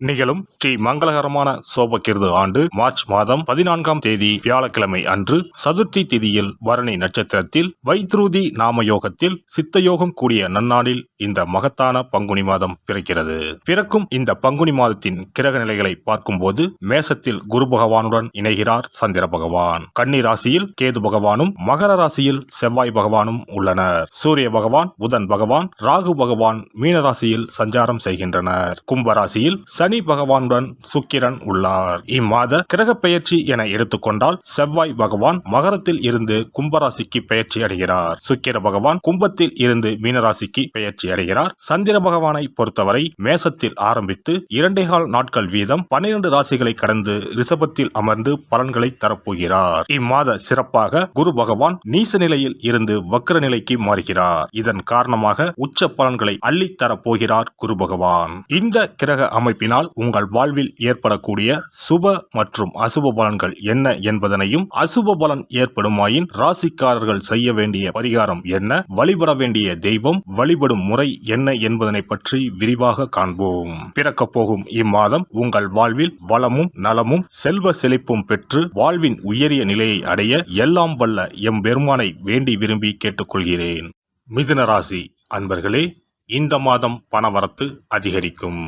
நிகழும் ஸ்ரீ மங்களகரமான சோபகிருது ஆண்டு மார்ச் மாதம் 14ஆம் தேதி வியாழக்கிழமை அன்று சதுர்த்தி திதியில் பரணி நட்சத்திரத்தில் வைத்ருதி நாம யோகத்தில் சித்தயோகம் கூடிய நன்னாளில் இந்த மகத்தான பங்குனி மாதம் பிறக்கிறது. பிறக்கும் இந்த பங்குனி மாதத்தின் கிரக நிலைகளை பார்க்கும்போது மேசத்தில் குரு பகவானுடன் இணைகிறார் சந்திர பகவான். கன்னி ராசியில் கேது பகவானும் மகர ராசியில் செவ்வாய் பகவானும் உள்ளனர். சூரிய பகவான், புதன் பகவான், ராகு பகவான் மீன ராசியில் சஞ்சாரம் செய்கின்றனர். கும்பராசியில் சனி பகவானுடன் சுக்கிரன் உள்ளார். இம்மாத கிரக பெயர்ச்சி என எடுத்துக்கொண்டால் செவ்வாய் பகவான் மகரத்தில் இருந்து கும்பராசிக்கு பெயர்ச்சி அடைகிறார். சுக்கிர பகவான் கும்பத்தில் இருந்து மீனராசிக்கு பெயர்ச்சி அடைகிறார். சந்திர பகவானை பொறுத்தவரை மேசத்தில் ஆரம்பித்து 2.25 நாட்கள் வீதம் 12 ராசிகளை கடந்து ரிஷபத்தில் அமர்ந்து பலன்களை தரப்போகிறார். இம்மாத சிறப்பாக குரு பகவான் நீச நிலையில் இருந்து வக்ர நிலைக்கு மாறுகிறார். இதன் காரணமாக உச்ச பலன்களை அள்ளித் தரப்போகிறார் குரு பகவான். இந்த கிரக அமைப்பினால் உங்கள் வாழ்வில் ஏற்படக்கூடிய சுப மற்றும் அசுப பலன்கள் என்ன என்பதனையும், அசுப பலன் ஏற்படுமாயின் ராசிக்காரர்கள் செய்ய வேண்டிய பரிகாரம் என்ன, வழிபட வேண்டிய தெய்வம், வழிபடும் முறை என்ன என்பதனை பற்றி விரிவாக காண்போம். பிறக்க போகும் இம்மாதம் உங்கள் வாழ்வில் வளமும் நலமும் செல்வ செழிப்பும் பெற்று வாழ்வின் உயரிய நிலையை அடைய எல்லாம் வல்ல எம்பெருமானை வேண்டி விரும்பி கேட்டுக்கொள்கிறேன். மிதுன ராசி அன்பர்களே, இந்த மாதம் பணவரத்து அதிகரிக்கும்.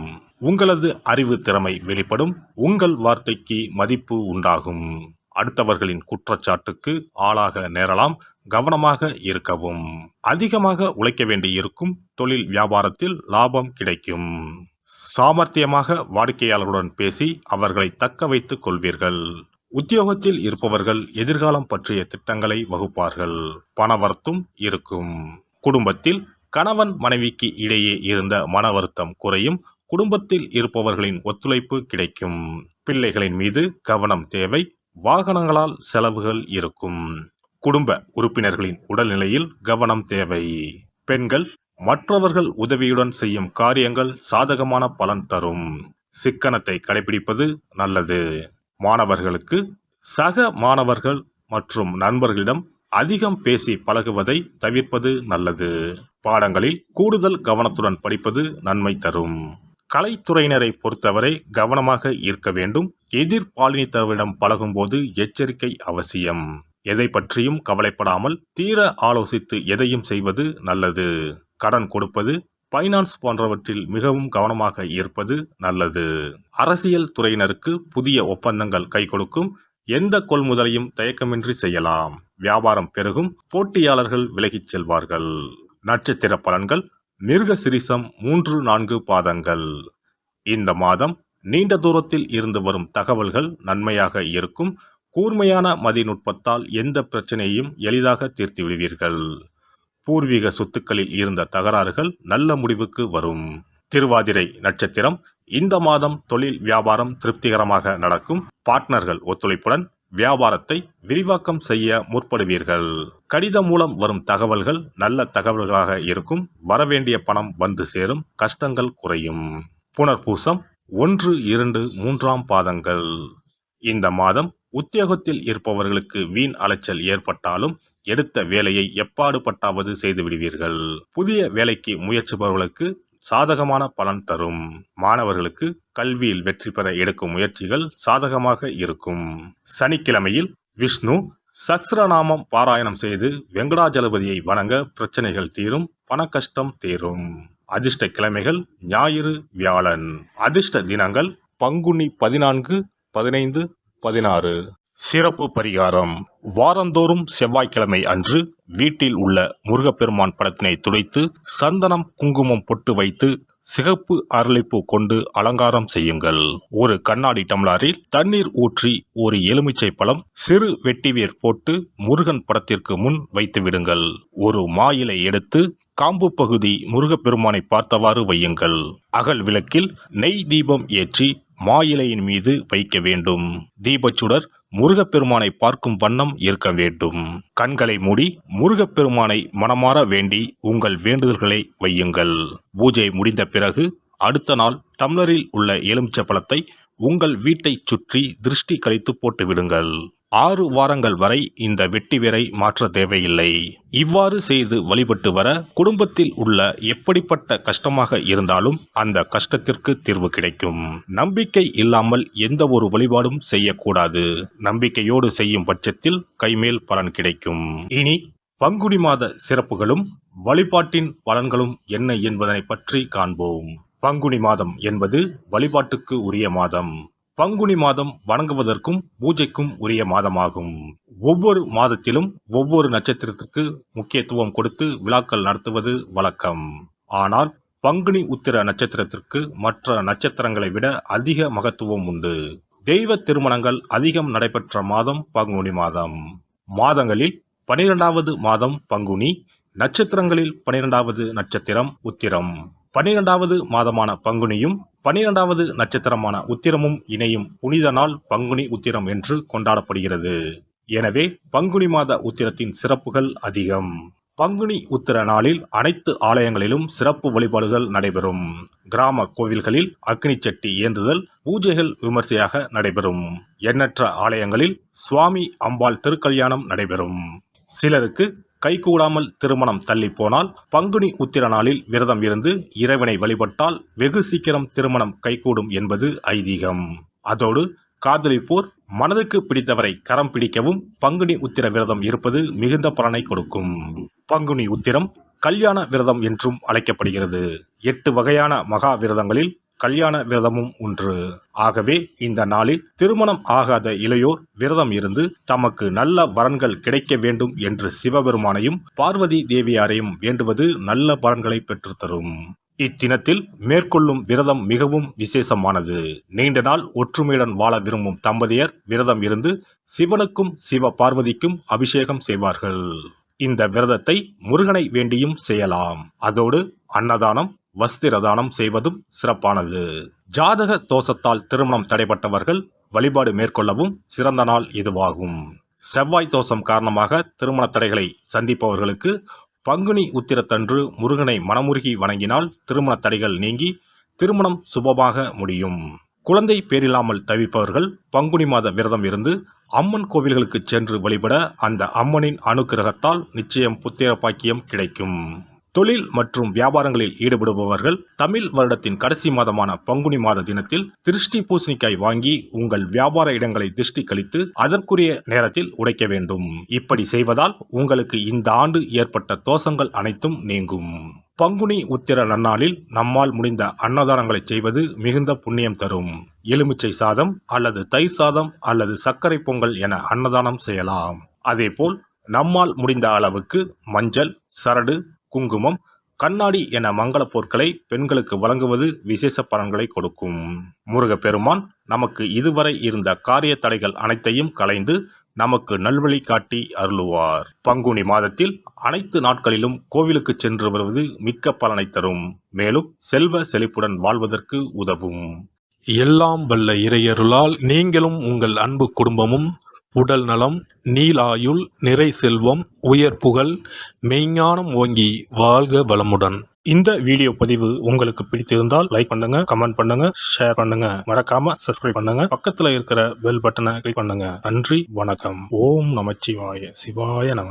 உங்களது அறிவு திறமை வெளிப்படும். உங்கள் வார்த்தைக்கு மதிப்பு உண்டாகும். அடுத்தவர்களின் குற்றச்சாட்டுக்கு ஆளாக நேரலாம். கவனமாக இருக்கவும். அதிகமாக உழைக்க வேண்டியிருக்கும். தொழில் வியாபாரத்தில் லாபம் கிடைக்கும். சாமர்த்தியமாக வாடிக்கையாளர்களுடன் பேசி அவர்களை தக்க வைத்துக் கொள்வீர்கள். உத்தியோகத்தில் இருப்பவர்கள் எதிர்காலம் பற்றிய திட்டங்களை வகுப்பார்கள். பணவரத்தும் இருக்கும். குடும்பத்தில் கணவன் மனைவிக்கு இடையே இருந்த மன வருத்தம் குறையும். குடும்பத்தில் இருப்பவர்களின் ஒத்துழைப்பு கிடைக்கும். பிள்ளைகளின் மீது கவனம் தேவை. வாகனங்களால் செலவுகள் இருக்கும். குடும்ப உறுப்பினர்களின் உடல்நிலையில் கவனம் தேவை. பெண்கள் மற்றவர்கள் உதவியுடன் செய்யும் காரியங்கள் சாதகமான பலன் தரும். சிக்கனத்தை கடைபிடிப்பது நல்லது. மாணவர்களுக்கு சக மாணவர்கள் மற்றும் நண்பர்களிடம் அதிகம் பேசி பழகுவதை தவிர்ப்பது நல்லது. பாடங்களில் கூடுதல் கவனத்துடன் படிப்பது நன்மை தரும். கலைத்துறையினரை பொறுத்தவரை கவனமாக இருக்க வேண்டும். எதிர்பாலினத்தவரிடம் பழகும்போது எச்சரிக்கை அவசியம். எதை பற்றியும் கவலைப்படாமல் தீர ஆலோசித்து எதையும் செய்வது நல்லது. கடன் கொடுப்பது, பைனான்ஸ் போன்றவற்றில் மிகவும் கவனமாக இருப்பது நல்லது. அரசியல் துறையினருக்கு புதிய ஒப்பந்தங்கள் கை கொடுக்கும். எந்த கொள்முதலையும் தயக்கமின்றி செய்யலாம். வியாபாரம் பெருகும். போட்டியாளர்கள் விலகிச் செல்வார்கள். நட்சத்திர பலன்கள். மிருக சிரிசம் 3-4 பாதங்கள். இந்த மாதம் நீண்ட தூரத்தில் இருந்து வரும் தகவல்கள் நன்மையாக இருக்கும். கூர்மையான மதிநுட்பத்தால் எந்த பிரச்சனையையும் எளிதாக தீர்த்து விடுவீர்கள். பூர்வீக சொத்துக்களில் இருந்த தகராறுகள் நல்ல முடிவுக்கு வரும். திருவாதிரை நட்சத்திரம். இந்த மாதம் தொழில் வியாபாரம் திருப்திகரமாக நடக்கும். பார்ட்னர்கள் ஒத்துழைப்புடன் வியாபாரத்தை விரிவாக்கம் செய்ய முற்படுவீர்கள். கடிதம் மூலம் வரும் தகவல்கள் நல்ல தகவல்களாக இருக்கும். வரவேண்டிய பணம் வந்து சேரும். கஷ்டங்கள் குறையும். புனர்பூசம் 1, 2, 3 பாதங்கள். இந்த மாதம் உத்தியோகத்தில் இருப்பவர்களுக்கு வீண் அலைச்சல் ஏற்பட்டாலும் எடுத்த வேலையை எப்பாடுபட்டாவது செய்து விடுவீர்கள். புதிய வேலைக்கு முயற்சிப்பவர்களுக்கு சாதகமான பலன் தரும். மாணவர்களுக்கு கல்வியில் வெற்றி பெற எடுக்கும் முயற்சிகள் சாதகமாக இருக்கும். சனிக்கிழமையில் விஷ்ணு சஹஸ்ரநாமம் பாராயணம் செய்து வெங்கடாஜலபதியை வணங்க பிரச்சனைகள் தீரும். பண கஷ்டம் தீரும். அதிர்ஷ்ட கிழமைகள் ஞாயிறு, வியாழன். அதிர்ஷ்ட தினங்கள் பங்குனி 14, 15, 16. சிறப்பு பரிகாரம். வாரந்தோறும் செவ்வாய்க்கிழமை அன்று வீட்டில் உள்ள முருகப்பெருமான் படத்தினை துடைத்து சந்தனம் குங்குமம் பொட்டு வைத்து சிகப்பு அரளிப்பூ கொண்டு அலங்காரம் செய்யுங்கள். ஒரு கண்ணாடி டம்ளரில் தண்ணீர் ஊற்றி ஒரு எலுமிச்சை பழம் சிறு வெட்டிவேர் போட்டு முருகன் படத்திற்கு முன் வைத்து விடுங்கள். ஒரு மா இலை எடுத்து காம்பு பகுதி முருகப்பெருமானை பார்த்தவாறு வையுங்கள். அகல் விளக்கில் நெய் தீபம் ஏற்றி மா இலையின் மீது வைக்க வேண்டும். தீபச்சுடர் முருகப்பெருமானை பார்க்கும் வண்ணம் இருக்க வேண்டும். கண்களை மூடி முருகப்பெருமானை மனமாற வேண்டி உங்கள் வேண்டுதல்களை வையுங்கள். பூஜை முடிந்த பிறகு அடுத்த நாள் டம்ளரில் உள்ள எலுமிச்சை பழத்தை உங்கள் வீட்டை சுற்றி திருஷ்டி கழித்து போட்டு விடுங்கள். 6 வாரங்கள் வரை இந்த வெட்டிவேரை மாற்ற தேவையில்லை. இவ்வாறு செய்து வழிபட்டு வர குடும்பத்தில் உள்ள எப்படிப்பட்ட கஷ்டமாக இருந்தாலும் அந்த கஷ்டத்திற்கு தீர்வு கிடைக்கும். நம்பிக்கை இல்லாமல் எந்த ஒரு வழிபாடும் செய்யக்கூடாது. நம்பிக்கையோடு செய்யும் பட்சத்தில் கைமேல் பலன் கிடைக்கும். இனி பங்குனி மாத சிறப்புகளும் வழிபாட்டின் பலன்களும் என்ன என்பதனை பற்றி காண்போம். பங்குனி மாதம் என்பது வழிபாட்டுக்கு உரிய மாதம். பங்குனி மாதம் வணங்குவதற்கும் பூஜைக்கும் உரிய மாதமாகும். ஒவ்வொரு மாதத்திலும் ஒவ்வொரு நட்சத்திரத்திற்கு முக்கியத்துவம் கொடுத்து விழாக்கள் நடத்துவது வழக்கம். ஆனால் பங்குனி உத்திர நட்சத்திரத்திற்கு மற்ற நட்சத்திரங்களை விட அதிக மகத்துவம் உண்டு. தெய்வ திருமணங்கள் அதிகம் நடைபெற்ற மாதம் பங்குனி மாதம். மாதங்களில் 12வது மாதம் பங்குனி, நட்சத்திரங்களில் 12வது நட்சத்திரம் உத்திரம். 12வது மாதமான பங்குனியும் 12வது நட்சத்திரமான உத்திரமும் இணையும் புனித நாள் பங்குனி உத்திரம் என்று கொண்டாடப்படுகிறது. எனவே பங்குனி மாத உத்திரத்தின் சிறப்புகள் அதிகம். பங்குனி உத்திர நாளில் அனைத்து ஆலயங்களிலும் சிறப்பு வழிபாடுகள் நடைபெறும். கிராம கோவில்களில் அக்னி சட்டி ஏந்துதல், பூஜைகள் விமர்சையாக நடைபெறும். எண்ணற்ற ஆலயங்களில் சுவாமி அம்பாள் திருக்கல்யாணம் நடைபெறும். சிலருக்கு கைகூடாமல் திருமணம் தள்ளி போனால் பங்குனி உத்திர நாளில் விரதம் இருந்து இறைவனை வழிபட்டால் வெகு சீக்கிரம் திருமணம் கைகூடும் என்பது ஐதீகம். அதோடு காதலிப்போர் மனதுக்கு பிடித்தவரை கரம் பிடிக்கவும் பங்குனி உத்திர விரதம் இருப்பது மிகுந்த பலனை கொடுக்கும். பங்குனி உத்திரம் கல்யாண விரதம் என்றும் அழைக்கப்படுகிறது. 8 வகையான மகா விரதங்களில் கல்யாண விரதமும் ஒன்று. ஆகவே இந்த நாளில் திருமணம் ஆகாத இளையோர் விரதம் இருந்து தமக்கு நல்ல வரன்கள் கிடைக்க வேண்டும் என்று சிவபெருமானையும் பார்வதி தேவியாரையும் வேண்டுவது நல்ல பலன்களை பெற்றுத்தரும். இத்தினத்தில் மேற்கொள்ளும் விரதம் மிகவும் விசேஷமானது. நீண்ட நாள் ஒற்றுமையுடன் வாழ விரும்பும் தம்பதியர் விரதம் இருந்து சிவனுக்கும் சிவ பார்வதிக்கும் அபிஷேகம் செய்வார்கள். இந்த விரதத்தை முருகனை வேண்டியும் செய்யலாம். அதோடு அன்னதானம், வஸ்திரதானம் செய்வதும் சிறப்பானது. ஜாதக தோஷத்தால் திருமணம் தடைப்பட்டவர்கள் வழிபாடு மேற்கொள்ளவும் சிறந்த நாள் இதுவாகும். செவ்வாய் தோஷம் காரணமாக திருமண தடைகளை சந்திப்பவர்களுக்கு பங்குனி உத்திரத்தன்று முருகனை மனமுருகி வணங்கினால் திருமண தடைகள் நீங்கி திருமணம் சுபமாக முடியும். குழந்தை பேரில்லாமல் தவிப்பவர்கள் பங்குனி மாத விரதம் இருந்து அம்மன் கோவில்களுக்கு சென்று வழிபட அந்த அம்மனின் அனுக்கிரகத்தால் நிச்சயம் புத்திர பாக்கியம் கிடைக்கும். தொழில் மற்றும் வியாபாரங்களில் ஈடுபடுபவர்கள் தமிழ் வருடத்தின் கடைசி மாதமான பங்குனி மாத தினத்தில் திருஷ்டி பூசணிக்காய் வாங்கி உங்கள் வியாபார இடங்களை திருஷ்டி கழித்து அதற்குரிய நேரத்தில் உடைக்க வேண்டும். இப்படி செய்வதால் உங்களுக்கு இந்த ஆண்டு ஏற்பட்ட தோஷங்கள் அனைத்தும் நீங்கும். பங்குனி உத்திர நன்னாளில் நம்மால் முடிந்த அன்னதானங்களை செய்வது மிகுந்த புண்ணியம் தரும். எலுமிச்சை சாதம் அல்லது தயிர் சாதம் அல்லது சர்க்கரை பொங்கல் என அன்னதானம் செய்யலாம். அதேபோல் நம்மால் முடிந்த அளவுக்கு மஞ்சள், சரடு, குங்குமம், கண்ணாடி என மங்கள பொருட்களை பெண்களுக்கு வழங்குவது விசேஷ பலன்களை கொடுக்கும். முருகப்பெருமான் நமக்கு இதுவரை இருந்த காரிய தடைகள் அனைத்தையும் களைந்து நமக்கு நல்வழி காட்டி அருளுவார். பங்குனி மாதத்தில் அனைத்து நாட்களிலும் கோவிலுக்கு சென்று வருவது மிக்க பலனை தரும். மேலும் செல்வ செழிப்புடன் வாழ்வதற்கு உதவும். எல்லாம் வல்ல இறையருளால் நீங்களும் உங்கள் அன்பு குடும்பமும் உடல் நலம், நீலாயுள், நிறை செல்வம், உயர் புகழ், மெய்ஞானம் ஓங்கி வாழ்க வளமுடன். இந்த வீடியோ பதிவு உங்களுக்கு பிடித்திருந்தால் லைக் பண்ணுங்க, கமெண்ட் பண்ணுங்க, ஷேர் பண்ணுங்க, மறக்காம சப்ஸ்கிரைப் பண்ணுங்க, பக்கத்துல இருக்கிற பெல் பட்டனை கிளிக் பண்ணுங்க. நன்றி, வணக்கம். ஓம் நமச்சிவாய. சிவாய நம.